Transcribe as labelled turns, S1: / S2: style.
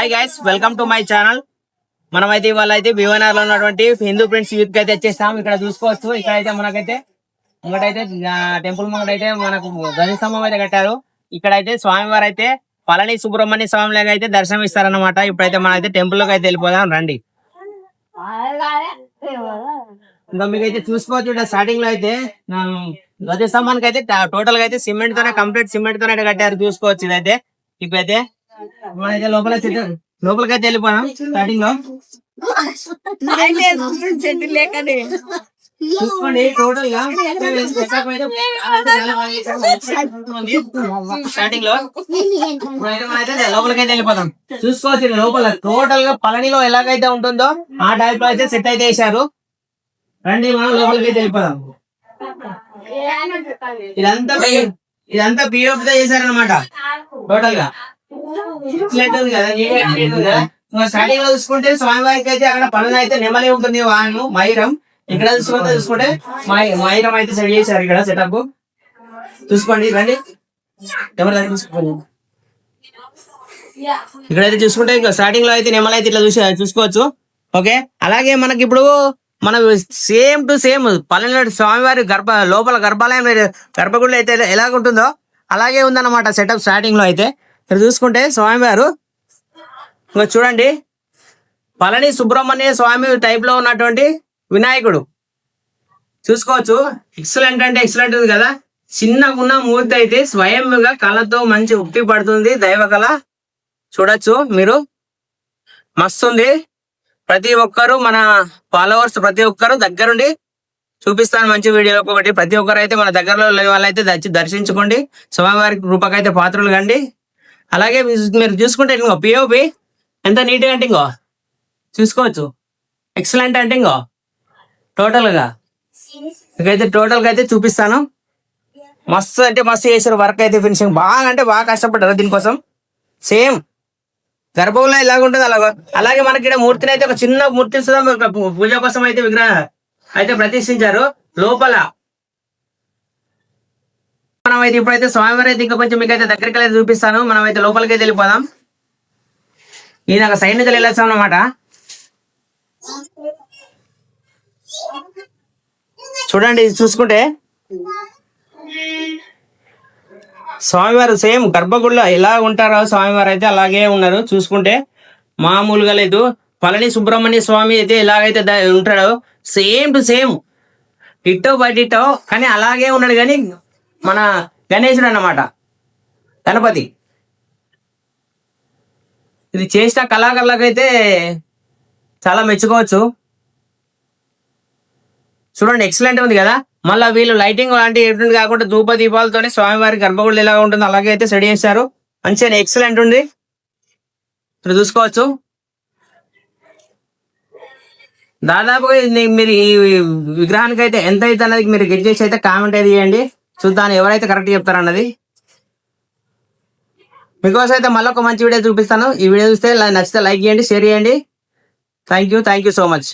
S1: Hi guys, welcome to my channel. మనమైతే ఇవాళ అయితే భీవనార్ లో ఉన్నటువంటి హిందూ ఫ్రెండ్స్ యూత్ కి అయితే వచ్చేస్తాం. ఇక్కడ చూసుకోవచ్చు, ఇక్కడైతే మనకైతే ముంగటైతే టెంపుల్ ముంగటైతే మనకు ధ్వజస్తంభం అయితే కట్టారు. ఇక్కడైతే స్వామివారు అయితే పళని సుబ్రహ్మణ్య స్వామి లాగా అయితే దర్శనం ఇస్తారన్నమాట. ఇప్పుడైతే మనం అయితే టెంపుల్ లోకి అయితే వెళ్ళిపోదాం రండి. ఇంకా మీకైతే చూసుకోవచ్చు, ఇక్కడ స్టార్టింగ్ లో అయితే ధ్వజస్తంభానికి అయితే టోటల్ గా అయితే సిమెంట్ తోనే కంప్లీట్ సిమెంట్ తోనే కట్టారు. చూసుకోవచ్చు ఇదైతే. ఇప్పుడైతే మనైతే లోపలికైతే వెళ్ళిపోయాం. స్టార్టింగ్ లో చూసుకోండి, టోటల్ గా స్టార్టింగ్ లో లోపలికైతే వెళ్ళిపోతాం. చూసుకోవచ్చు, లోపల టోటల్ గా పళనిలో ఎలాగైతే ఉంటుందో ఆ టైప్ లో అయితే సెట్ అయితే వేసారు. రండి, మనం లోపలికైతే వెళ్ళిపోదాం. ఇదంతా పిఓపితో చేశారనమాట టోటల్ గా. స్టార్టింగ్ లో చూసుకుంటే స్వామివారికి అయితే అక్కడ పనులు అయితే నెమలి ఉంటుంది, వాహనం మైరం. ఇక్కడ చూసుకుంటే మైరం అయితే సెట్ చేశారు. ఇక్కడ సెటప్ చూసుకోండి, రండి. ఇక్కడైతే చూసుకుంటే స్టార్టింగ్ లో అయితే నెమలి అయితే ఇట్లా చూసుకోవచ్చు. ఓకే, అలాగే మనకి ఇప్పుడు మనం సేమ్ టు సేమ్ పల్లె స్వామివారి లోపల గర్భగుడిలో అయితే ఎలాగుంటుందో అలాగే ఉందన్నమాట సెటప్. స్టార్టింగ్ లో అయితే ఇక్కడ చూసుకుంటే స్వామివారు చూడండి, పళని సుబ్రహ్మణ్య స్వామి టైప్ లో ఉన్నటువంటి వినాయకుడు చూసుకోవచ్చు. ఎక్సలెంట్ అంటే ఎక్సలెంట్ ఉంది కదా. చిన్నగా ఉన్న మూర్తి అయితే స్వయంగా కళతో మంచి ఉట్టి పడుతుంది, దైవ కళ. చూడొచ్చు మీరు, మస్తుంది. ప్రతి ఒక్కరు మన ఫాలోవర్స్ ప్రతి ఒక్కరు దగ్గరుండి చూపిస్తాను మంచి వీడియోలో ఒకటి. ప్రతి ఒక్కరు అయితే మన దగ్గరలో వాళ్ళైతే దర్శించుకోండి, స్వామివారికి రూపకైతే పాత్రలు కండి. అలాగే మీరు చూసుకుంటే ఇంకో పిఓపి ఎంత నీట్గా అంటే ఇంకో చూసుకోవచ్చు, ఎక్సలెంట్ అంటే ఇంకో టోటల్గా ఇకైతే టోటల్గా అయితే చూపిస్తాను. మస్తు అంటే మస్తు చేశారు వర్క్ అయితే, ఫినిషింగ్ బాగా అంటే బాగా కష్టపడ్డారు దీనికోసం. సేమ్ గర్భంలో ఎలాగుంటుంది అలాగే మనకి ఇక్కడ మూర్తిని అయితే ఒక చిన్న మూర్తి పూజ కోసం అయితే విగ్రహం అయితే ప్రతిష్ఠించారు లోపల. మనం అయితే ఇప్పుడైతే స్వామివారి అయితే ఇంకా కొంచెం మీకైతే దగ్గరికి అయితే చూపిస్తాను. మనం అయితే లోపలికి అయితే వెళ్ళిపోదాం. నేను ఒక సైడ్ నుంచి వెళ్ళొచ్చాం అన్నమాట. చూడండి, చూసుకుంటే స్వామివారు సేమ్ గర్భగుడిలో ఎలా ఉంటారో స్వామివారు అయితే అలాగే ఉన్నారు. చూసుకుంటే మామూలుగా లేదు. పళని సుబ్రహ్మణ్య స్వామి అయితే ఎలాగైతే ఉంటాడో same to same ditto by ditto, కానీ అలాగే ఉన్నాడు. కానీ మన గణేశుడు అన్నమాట, గణపతి. ఇది చేసిన కళాకారులకైతే చాలా మెచ్చుకోవచ్చు. చూడండి, ఎక్సలెంట్ ఉంది కదా. మళ్ళీ వీళ్ళు లైటింగ్ లాంటి ఎటువంటి కాకుండా ధూప దీపాలతోనే స్వామివారి గర్భగుడి ఎలా ఉంటుందో అలాగే అయితే సెట్ చేశారు. మంచిగా ఎక్సలెంట్ ఉంది. ఇప్పుడు చూసుకోవచ్చు. దాదాపుగా మీరు ఈ విగ్రహానికి అయితే ఎంత అయితే అన్నది మీరు గెట్ చేసి అయితే కామెంట్ అయితే చేయండి, చూద్దాం ఎవరైతే కరెక్ట్ చెప్తారన్నది. మీకోసం అయితే మళ్ళీ ఒక మంచి వీడియో చూపిస్తాను. ఈ వీడియో చూస్తే నచ్చితే లైక్ చేయండి, షేర్ చేయండి. Thank you so much.